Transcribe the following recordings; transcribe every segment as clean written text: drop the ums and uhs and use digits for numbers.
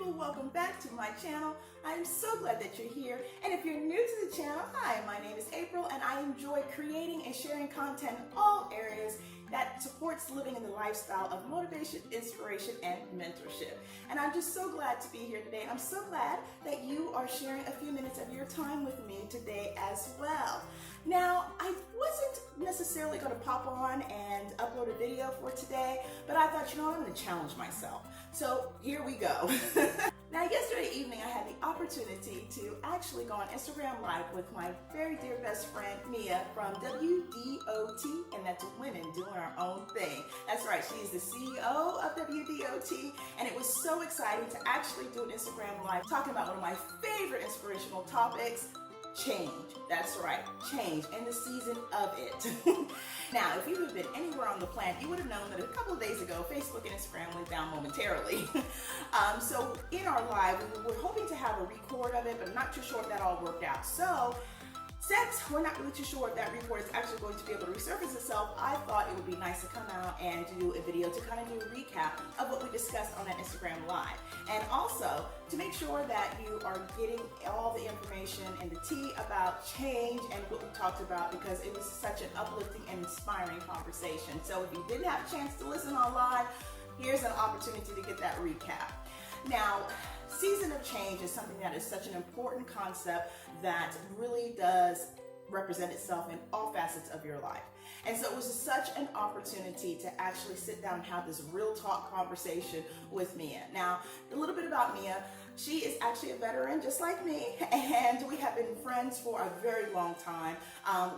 people, welcome back to my channel. I'm so glad that you're here. And if you're new to the channel, hi, my name is April and I enjoy creating and sharing content in all areas that supports living in the lifestyle of motivation, inspiration, and mentorship. And I'm just so glad to be here today. I'm so glad that you are sharing a few minutes of your time with me today as well. Now, I wasn't necessarily going to pop on and upload a video for today, but I thought, you know, I'm going to challenge myself. So here we go. Now, yesterday evening, I had the opportunity to actually go on Instagram Live with my very dear best friend, Mia from WDOT, and that's Women Doing Our Own Thing. That's right, she's the CEO of WDOT, and it was so exciting to actually do an Instagram Live talking about one of my favorite inspirational topics, change. That's right, change, and the season of it. Now, if you have been anywhere on the planet, you would have known that a couple of days ago, Facebook and Instagram went down momentarily. So in our live, we were hoping to have a record of it, but I'm not too sure if that all worked out. So since we're not really too sure if that record is actually going to be able to resurface itself, I thought it would be nice to come out and do a video to kind of do a recap of what we discussed on that Instagram Live. And also to make sure that you are getting all the information and the tea about change and what we talked about, because it was such an uplifting and inspiring conversation. So if you didn't have a chance to listen on live, here's an opportunity to get that recap. Now, season of change is something that is such an important concept that really does represent itself in all facets of your life. And so it was such an opportunity to actually sit down and have this real talk conversation with Mia. Now, a little bit about Mia. She is actually a veteran just like me, and we have been friends for a very long time.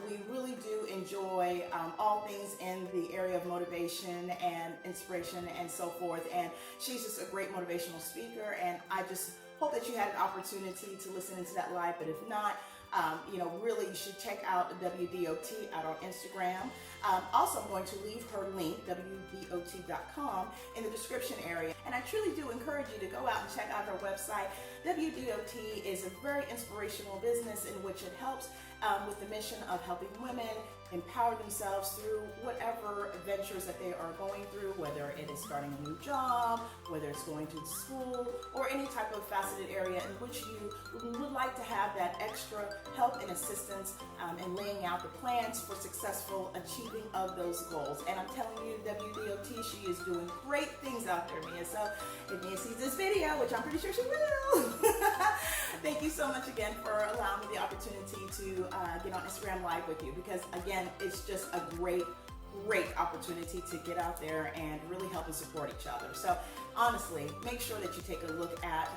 We really do enjoy all things in the area of motivation and inspiration and so forth. And she's just a great motivational speaker, and I just hope that you had an opportunity to listen into that live. But if not, really you should check out WDOT out on Instagram. Also, I'm going to leave her link, WDOT.com, in the description area. And I truly do encourage you to go out and check out her website. WDOT is a very inspirational business in which it helps with the mission of helping women empower themselves through whatever ventures that they are going through, whether it is starting a new job, whether it's going to school, or any type of faceted area in which you would like to have that extra help and assistance in laying out the plans for successful achieving of those goals. And I'm telling you, WDOT, she is doing great things out there, Mia. So if Mia sees this video, which I'm pretty sure she will, thank you so much again for allowing me the opportunity to get on Instagram Live with you, because again, it's just a great opportunity to get out there and really help and support each other. So honestly, make sure that you take a look at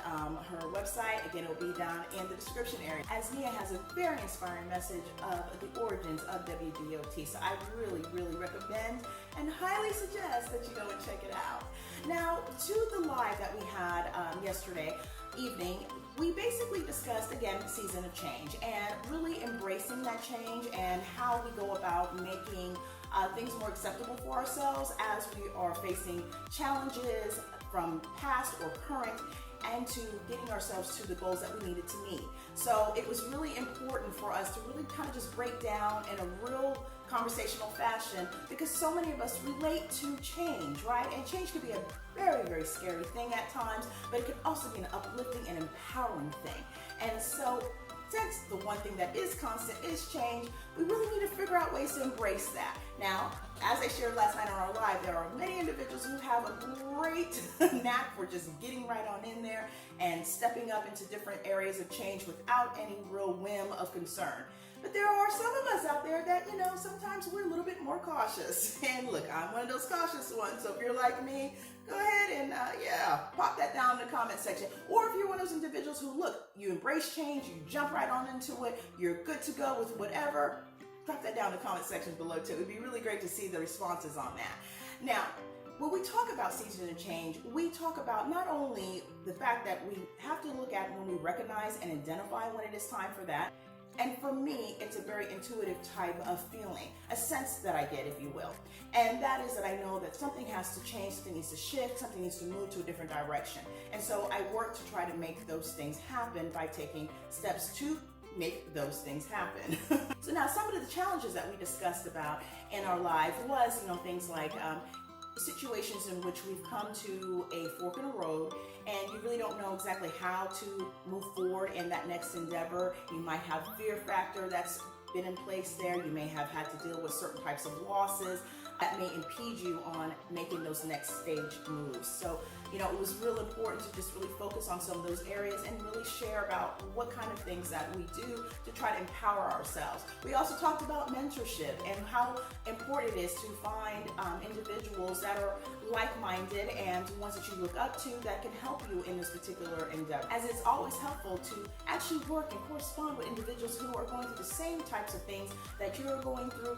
her website. Again, it'll be down in the description area, as Mia has a very inspiring message of the origins of WDOT. So I really recommend and highly suggest that you go and check it out. Now, to the live that we had yesterday evening, we basically discussed, again, the season of change and really embracing that change and how we go about making things more acceptable for ourselves as we are facing challenges from past or current, and to getting ourselves to the goals that we needed to meet. So it was really important for us to really kind of just break down in a real conversational fashion, because so many of us relate to change, right? And change can be a very scary thing at times, but it can also be an uplifting and empowering thing. And so since the one thing that is constant is change, we really need to figure out ways to embrace that. Now, as I shared last night on our live, there are many individuals who have a great knack for just getting right on in there and stepping up into different areas of change without any real whim of concern. But there are some of us out there that, sometimes we're a little bit more cautious. And look, I'm one of those cautious ones. So if you're like me, go ahead and, pop that down in the comment section. Or if you're one of those individuals who, look, you embrace change, you jump right on into it, you're good to go with whatever, drop that down in the comment section below too. It'd be really great to see the responses on that. Now, when we talk about season of change, we talk about not only the fact that we have to look at when we recognize and identify when it is time for that. And for me, it's a very intuitive type of feeling, a sense that I get, if you will. And that is that I know that something has to change, something needs to shift, something needs to move to a different direction. And so I work to try to make those things happen by taking steps to make those things happen. So now, some of the challenges that we discussed about in our live was, things like situations in which we've come to a fork in the road and you really don't know know exactly how to move forward in that next endeavor. You might have fear factor that's been in place there. You may have had to deal with certain types of losses that may impede you on making those next stage moves. So, it was real important to just really focus on some of those areas and really share about what kind of things that we do to try to empower ourselves. We also talked about mentorship and how important it is to find individuals that are like-minded and ones that you look up to that can help you in this particular endeavor. As it's always helpful to actually work and correspond with individuals who are going through the same types of things that you're going through,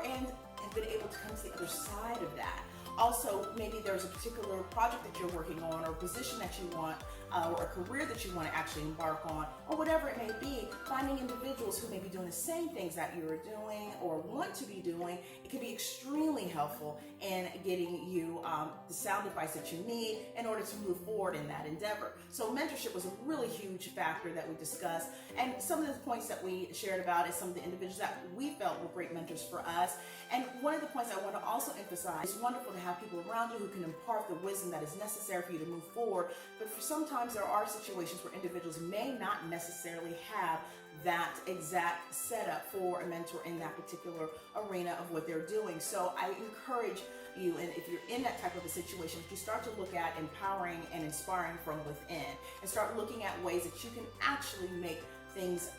and have been able to come to the other side of that. Also, maybe there's a particular project that you're working on, or a position that you want, or a career that you want to actually embark on, or whatever it may be. Finding individuals who may be doing the same things that you are doing or want to be doing, it can be extremely helpful in getting you the sound advice that you need in order to move forward in that endeavor. So mentorship was a really huge factor that we discussed, and some of the points that we shared about is some of the individuals that we felt were great mentors for us. And one of the points I want to also emphasize, it's wonderful to have people around you who can impart the wisdom that is necessary for you to move forward, but for sometimes there are situations where individuals may not necessarily have that exact setup for a mentor in that particular arena of what they're doing. So I encourage you, and if you're in that type of a situation, you start to look at empowering and inspiring from within, and start looking at ways that you can actually make things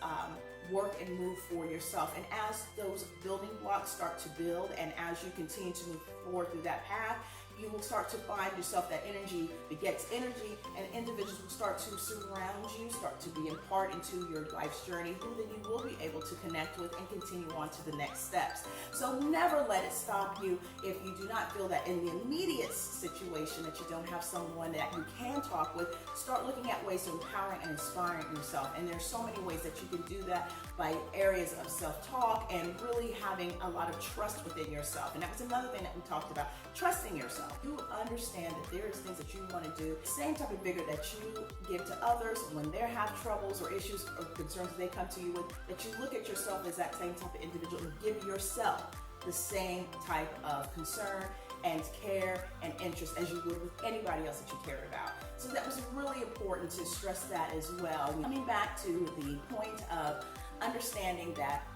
work and move for yourself. And as those building blocks start to build, and as you continue to move forward through that path, you will start to find yourself that energy begets energy, and individuals will start to surround you, start to be impart into your life's journey, who then you will be able to connect with and continue on to the next steps. So never let it stop you if you do not feel that in the immediate situation that you don't have someone that you can talk with. Start looking at ways to empowering and inspiring yourself. And there's so many ways that you can do that by areas of self-talk and really having a lot of trust within yourself. And that was another thing that we talked about, trusting yourself. You understand that there's things that you want to do, same type of vigor that you give to others when they have troubles or issues or concerns that they come to you with, that you look at yourself as that same type of individual and give yourself the same type of concern and care and interest as you would with anybody else that you care about. So that was really important to stress that as well. Coming back to the point of understanding that,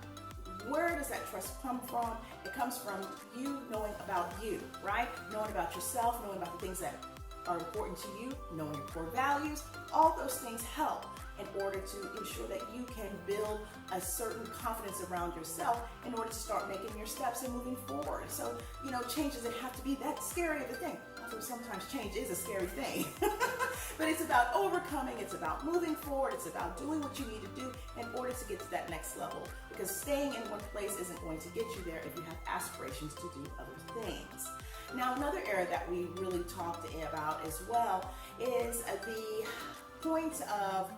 where does that trust come from? It comes from you knowing about you, right? Knowing about yourself, knowing about the things that are important to you, knowing your core values. All those things help in order to ensure that you can build a certain confidence around yourself in order to start making your steps and moving forward. So, change doesn't have to be that scary of a thing. Although sometimes change is a scary thing. But it's about overcoming, it's about moving forward, it's about doing what you need to do in order to get to that next level. Because staying in one place isn't going to get you there if you have aspirations to do other things. Now, another area that we really talked about as well is the point of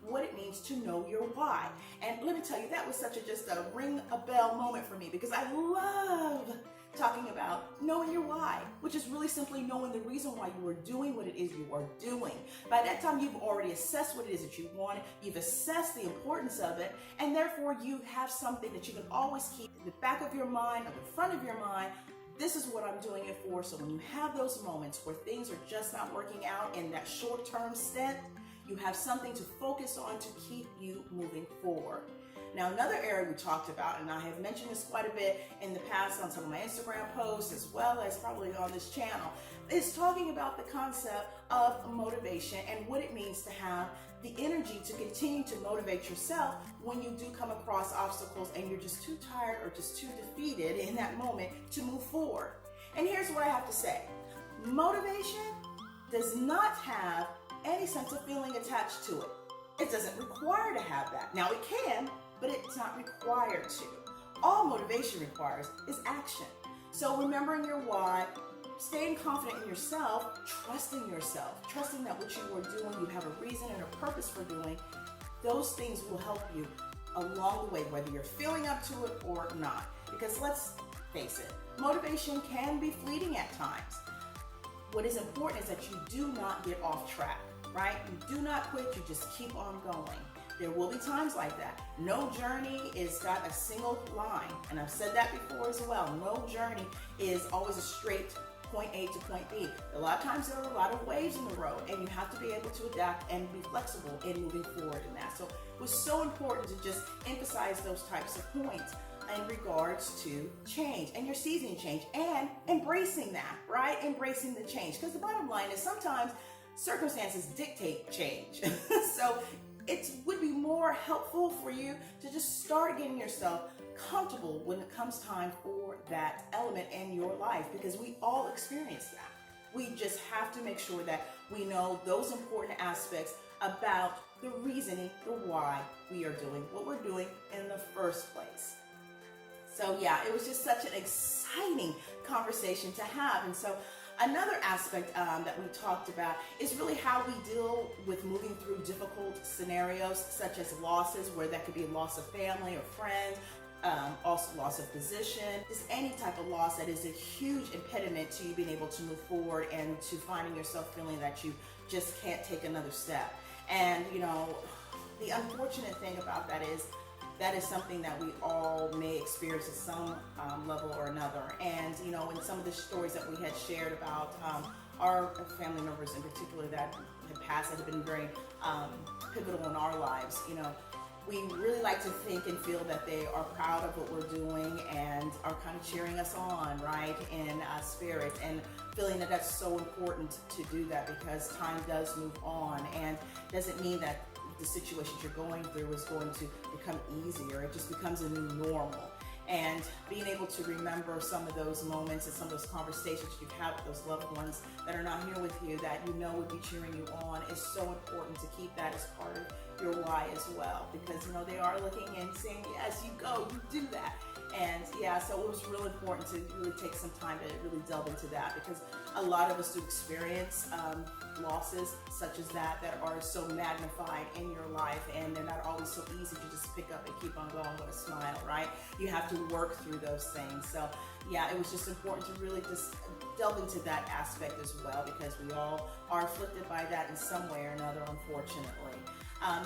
what it means to know your why. And let me tell you, that was just a ring a bell moment for me, because I love talking about knowing your why, which is really simply knowing the reason why you are doing what it is you are doing. By that time, you've already assessed what it is that you want, you've assessed the importance of it, and therefore you have something that you can always keep in the back of your mind or the front of your mind. This is what I'm doing it for. So when you have those moments where things are just not working out in that short-term stint, you have something to focus on to keep you moving forward. Now, another area we talked about, and I have mentioned this quite a bit in the past on some of my Instagram posts, as well as probably on this channel, is talking about the concept of motivation and what it means to have the energy to continue to motivate yourself when you do come across obstacles and you're just too tired or just too defeated in that moment to move forward. And here's what I have to say. Motivation does not have any sense of feeling attached to it. It doesn't require to have that. Now, it can, but it's not required to. All motivation requires is action. So remembering your why, staying confident in yourself, trusting that what you are doing, you have a reason and a purpose for doing, those things will help you along the way, whether you're feeling up to it or not. Because let's face it, motivation can be fleeting at times. What is important is that you do not get off track, right? You do not quit, you just keep on going. There will be times like that. No journey is got a single line, and I've said that before as well. No journey is always a straight point A to point B. A lot of times there are a lot of waves in the road, and you have to be able to adapt and be flexible in moving forward in that. So it was so important to just emphasize those types of points in regards to change and your season change and embracing that, right? Embracing the change. Because the bottom line is sometimes circumstances dictate change. So it would be more helpful for you to just start getting yourself comfortable when it comes time for that element in your life, because we all experience that. We just have to make sure that we know those important aspects about the reasoning, the why we are doing what we're doing in the first place. So yeah, it was just such an exciting conversation to have. And so another aspect that we talked about is really how we deal with moving through difficult scenarios, such as losses, where that could be loss of family or friends, also loss of position, just any type of loss that is a huge impediment to you being able to move forward and to finding yourself feeling that you just can't take another step. And you know, the unfortunate thing about that is something that we all may experience at some level or another. And you know, in some of the stories that we had shared about our family members in particular that had passed, that have been very pivotal in our lives, you know, we really like to think and feel that they are proud of what we're doing and are kind of cheering us on, right, in spirit, and feeling that that's so important to do that, because time does move on, and doesn't mean that the situations you're going through is going to become easier. It just becomes a new normal. And being able to remember some of those moments and some of those conversations you've had with those loved ones that are not here with you, that you know would be cheering you on, is so important to keep that as part of your why as well. Because, you know, they are looking and saying, yes, you go, you do that. And yeah, so it was real important to really take some time to really delve into that, because a lot of us do experience losses such as that are so magnified in your life, and they're not always so easy to just pick up and keep on going with a smile, right? You have to work through those things. So yeah, it was just important to really just delve into that aspect as well, because we all are afflicted by that in some way or another, unfortunately.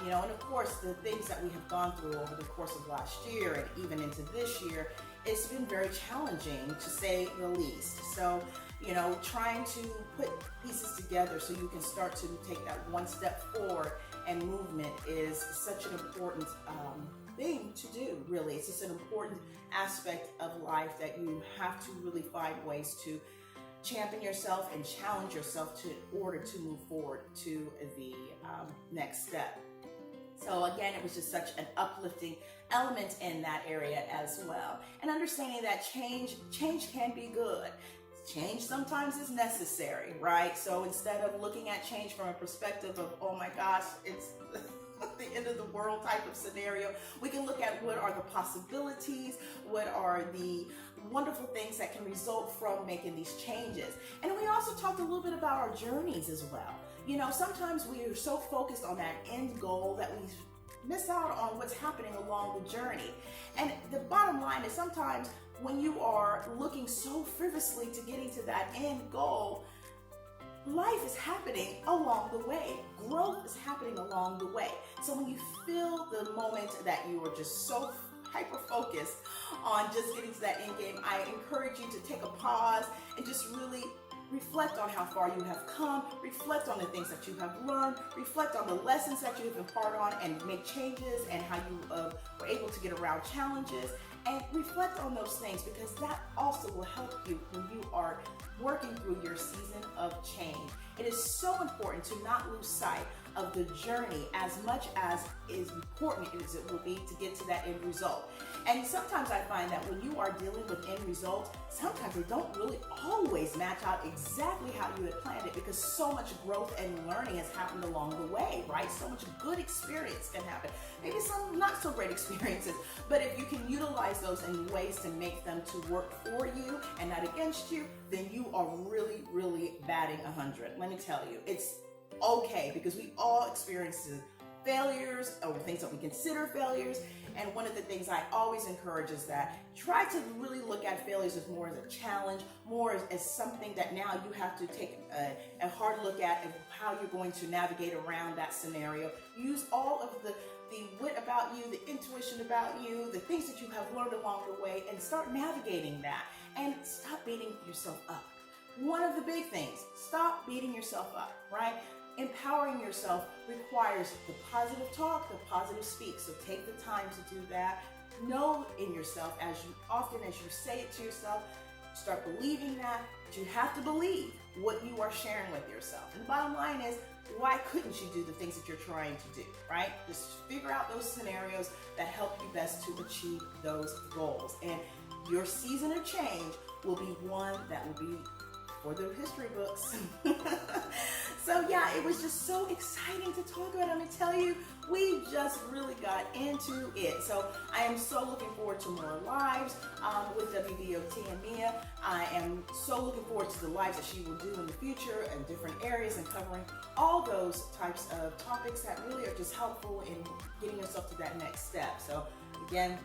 You know, and of course, the things that we have gone through over the course of last year and even into this year, it's been very challenging, to say the least. So, you know, trying to put pieces together so you can start to take that one step forward and movement is such an important thing to do, really. It's just an important aspect of life that you have to really find ways to champion yourself and challenge yourself in order to move forward to the next step. So again, it was just such an uplifting element in that area as well. And understanding that change can be good. Change sometimes is necessary, right? So instead of looking at change from a perspective of, oh my gosh, it's the end of the world type of scenario, we can look at what are the possibilities, what are the wonderful things that can result from making these changes. And we also talked a little bit about our journeys as well. You know, sometimes we are so focused on that end goal that we miss out on what's happening along the journey. And the bottom line is, sometimes when you are looking so frivolously to getting to that end goal, life is happening along the way. Growth is happening along the way. So when you feel the moment that you are just so hyper-focused on just getting to that end game, I encourage you to take a pause and just really reflect on how far you have come, reflect on the things that you have learned, reflect on the lessons that you have imparted on, and make changes, and how you were able to get around challenges, and reflect on those things, because that also will help you when you are working through your season of change. It is so important to not lose sight of the journey as much as is important as it will be to get to that end result. And sometimes I find that when you are dealing with end results, sometimes they don't really always match out exactly how you had planned it, because so much growth and learning has happened along the way, right? So much good experience can happen. Maybe some not so great experiences, but if you can utilize those in ways to make them to work for you and not against you, then you are really, really batting 100. Let me tell you, it's okay, because we all experience failures or things that we consider failures. And one of the things I always encourage is that try to really look at failures as more as a challenge, more as something that now you have to take a hard look at and how you're going to navigate around that scenario. Use all of the wit about you, the intuition about you, the things that you have learned along the way, and start navigating that. And stop beating yourself up. one of the big things, stop beating yourself up, right? Empowering yourself requires the positive talk, the positive speak. So take the time to do that. Know in yourself as often as you say it to yourself, start believing that. You have to believe what you are sharing with yourself. And the bottom line is, why couldn't you do the things that you're trying to do, right? Just figure out those scenarios that help you best to achieve those goals. And your season of change will be one that will be for the history books. So yeah, it was just so exciting to talk about. I'm gonna tell you, we just really got into it. So I am so looking forward to more lives with WDOT and Mia. I am so looking forward to the lives that she will do in the future in different areas and covering all those types of topics that really are just helpful in getting yourself to that next step. So again,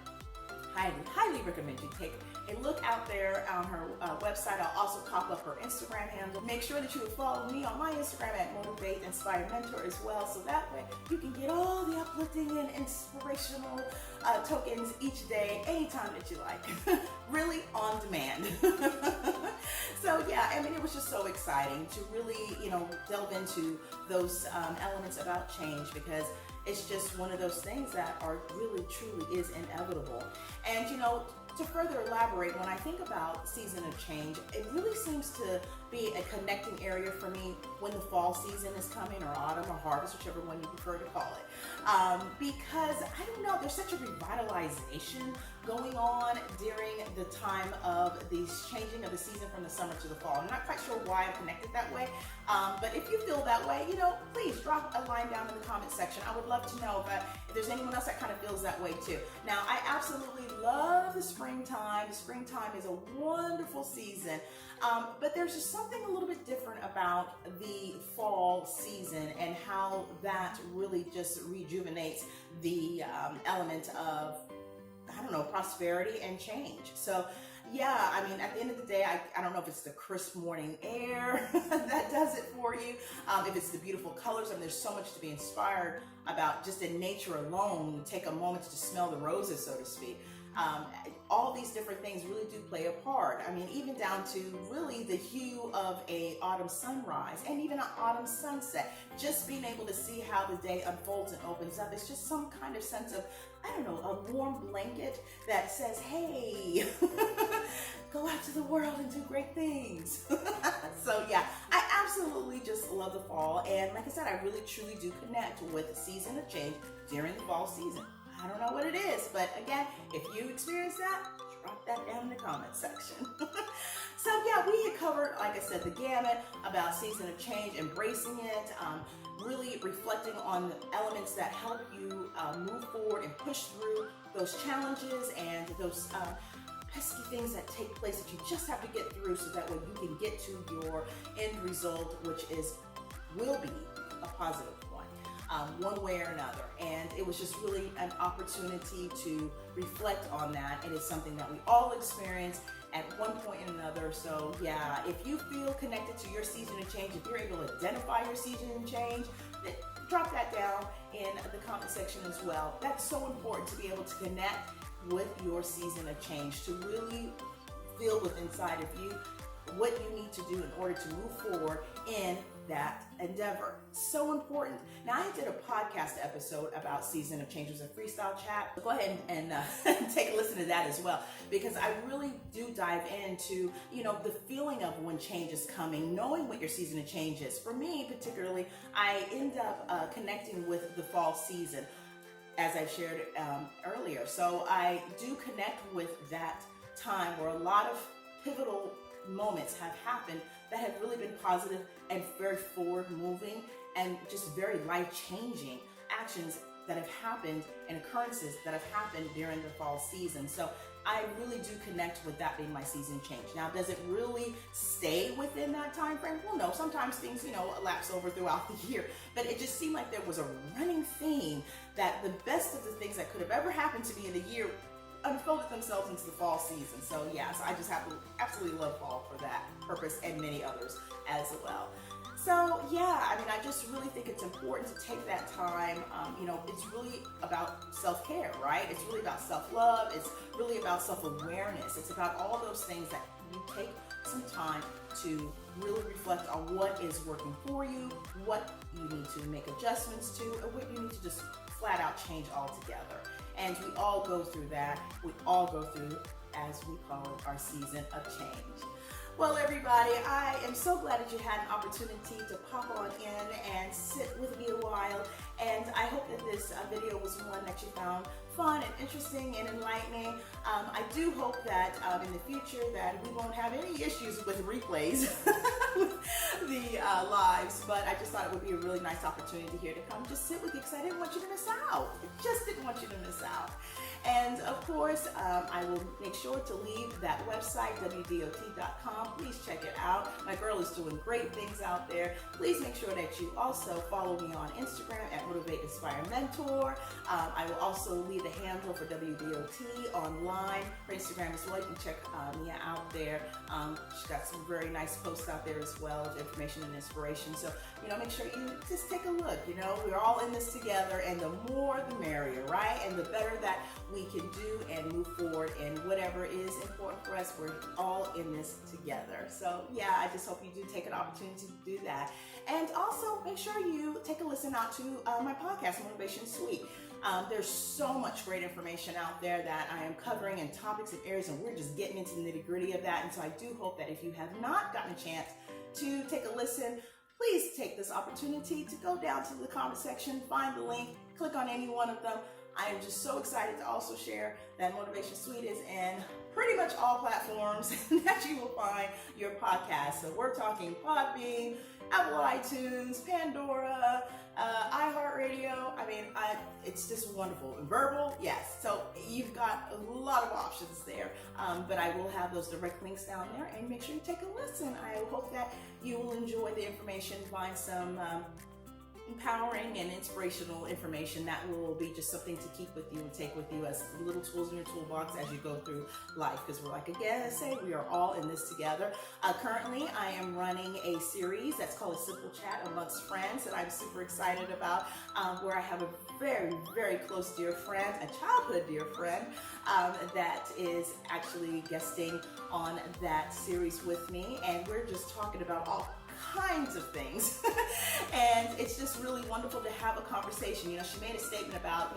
highly recommend you take a look out there on her website. I'll also pop up her Instagram handle. Make sure that you follow me on my Instagram at Motivate Inspire Mentor as well, so that way you can get all the uplifting and inspirational tokens each day, anytime that you like. Really on demand. So yeah, I mean, it was just so exciting to really, delve into those elements about change, because it's just one of those things that are really, truly is inevitable. And to further elaborate, when I think about season of change, it really seems to be a connecting area for me when the fall season is coming, or autumn, or harvest, whichever one you prefer to call it. Because, I don't know, there's such a revitalization going on during the time of the changing of the season from the summer to the fall. I'm not quite sure why I'm connected that way, but if you feel that way, please drop a line down in the comment section. I would love to know if there's anyone else that kind of feels that way too. Now, I absolutely love the springtime. The springtime is a wonderful season, but there's just something a little bit different about the fall season and how that really just rejuvenates the element of, prosperity and change. So yeah, I mean, at the end of the day, I don't know if it's the crisp morning air that does it for you, if it's the beautiful colors. I mean, there's so much to be inspired about just in nature alone. Take a moment to smell the roses, so to speak. All these different things really do play a part. I mean, even down to really the hue of a autumn sunrise and even an autumn sunset. Just being able to see how the day unfolds and opens up. It's just some kind of sense of, a warm blanket that says, hey, go out to the world and do great things. So yeah, I absolutely just love the fall. And like I said, I really truly do connect with the season of change during the fall season. I don't know what it is, but again, if you experience that, drop that down in the comment section. So yeah, we had covered, like I said, the gamut about season of change, embracing it, really reflecting on the elements that help you move forward and push through those challenges and those pesky things that take place that you just have to get through, so that way you can get to your end result, which will be a positive one way or another. And it was just really an opportunity to reflect on that. And it's something that we all experience at one point or another. So yeah, if you feel connected to your season of change, if you're able to identify your season of change, then drop that down in the comment section as well. That's so important, to be able to connect with your season of change, to really feel within inside of you what you need to do in order to move forward in that endeavor. So important. Now, I did a podcast episode about season of change. It was a freestyle chat. Go ahead and take a listen to that as well, because I really do dive into, the feeling of when change is coming, knowing what your season of change is. For me, particularly, I end up connecting with the fall season, as I shared earlier. So I do connect with that time where a lot of pivotal moments have happened that have really been positive and very forward moving and just very life-changing actions that have happened and occurrences that have happened during the fall season. So I really do connect with that being my season change. Now, does it really stay within that time frame? Well, no, sometimes things, lapse over throughout the year, but it just seemed like there was a running theme that the best of the things that could have ever happened to me in the year unfolded themselves into the fall season. So yes, I just have to absolutely love fall for that purpose and many others as well. So yeah, I mean, I just really think it's important to take that time. It's really about self-care, right? It's really about self-love. It's really about self-awareness. It's about all those things that you take some time to really reflect on what is working for you, what you need to make adjustments to, or what you need to just flat out change altogether. And we all go through that. We all go through, as we call it, our season of change. Well, everybody, I am so glad that you had an opportunity to pop on in and sit with me a while. And I hope that this video was one that you found fun and interesting and enlightening. I do hope that in the future that we won't have any issues with replays with the lives, but I just thought it would be a really nice opportunity here to come just sit with you because I didn't want you to miss out. I just didn't want you to miss out. And of course, I will make sure to leave that website, WDOT.com. Please check it out. My girl is doing great things out there. Please make sure that you also follow me on Instagram at Motivate Inspire Mentor. I will also leave the handle for WDOT online. Her Instagram as well. You can check Mia out there. She's got some very nice posts out there as well with information and inspiration. So, make sure you just take a look. We're all in this together, and the more the merrier, right? And the better that we can do and move forward in whatever is important for us. We're all in this together. So yeah, I just hope you do take an opportunity to do that. And also make sure you take a listen out to my podcast, Motivation Suite. There's so much great information out there that I am covering in topics and areas, and we're just getting into the nitty-gritty of that. And so I do hope that if you have not gotten a chance to take a listen, please take this opportunity to go down to the comment section, find the link, click on any one of them. I am just so excited to also share that Motivation Suite is in pretty much all platforms that you will find your podcast. So we're talking Podbean, Apple iTunes, Pandora, iHeartRadio. It's just wonderful. And Verbal, yes. So you've got a lot of options there. But I will have those direct links down there, and make sure you take a listen. I hope that you will enjoy the information, find some empowering and inspirational information that will be just something to keep with you and take with you as little tools in your toolbox as you go through life. Because we're I say, we are all in this together. Currently, I am running a series that's called A Simple Chat Amongst Friends that I'm super excited about, where I have a very, very close dear friend, a childhood dear friend, that is actually guesting on that series with me. And we're just talking about all kinds of things. And it's just really wonderful to have a conversation. She made a statement about,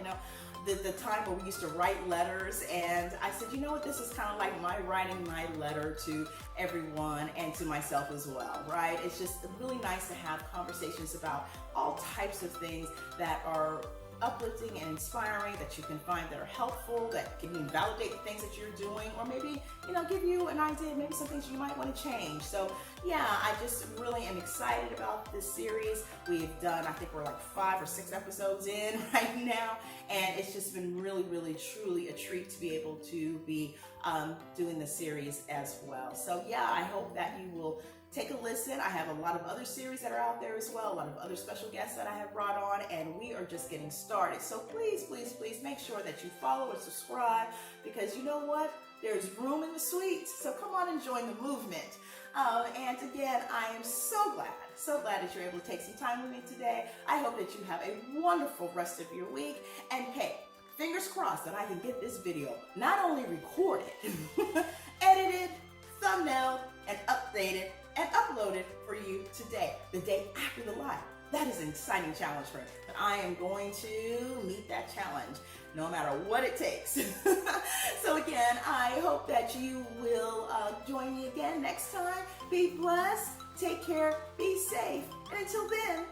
the time where we used to write letters, and I said, this is kind of like my writing my letter to everyone and to myself as well, right? It's just really nice to have conversations about all types of things that are uplifting and inspiring, that you can find that are helpful, that can validate the things that you're doing, or maybe, give you an idea, maybe some things you might want to change. So yeah, I just really am excited about this series. We've done, I think we're like 5 or 6 episodes in right now, and it's just been really, really, truly a treat to be able to be doing the series as well. So yeah, I hope that you will take a listen. I have a lot of other series that are out there as well, a lot of other special guests that I have brought on, and we are just getting started. So please, please, please make sure that you follow and subscribe, because you know what? There's room in the suite. So come on and join the movement. And again, I am so glad that you're able to take some time with me today. I hope that you have a wonderful rest of your week. And hey, fingers crossed that I can get this video not only recorded, edited, thumbnailed, and updated, and uploaded for you today, the day after the live. That is an exciting challenge for me, but I am going to meet that challenge no matter what it takes. So again, I hope that you will join me again next time. Be blessed, take care, be safe, and until then,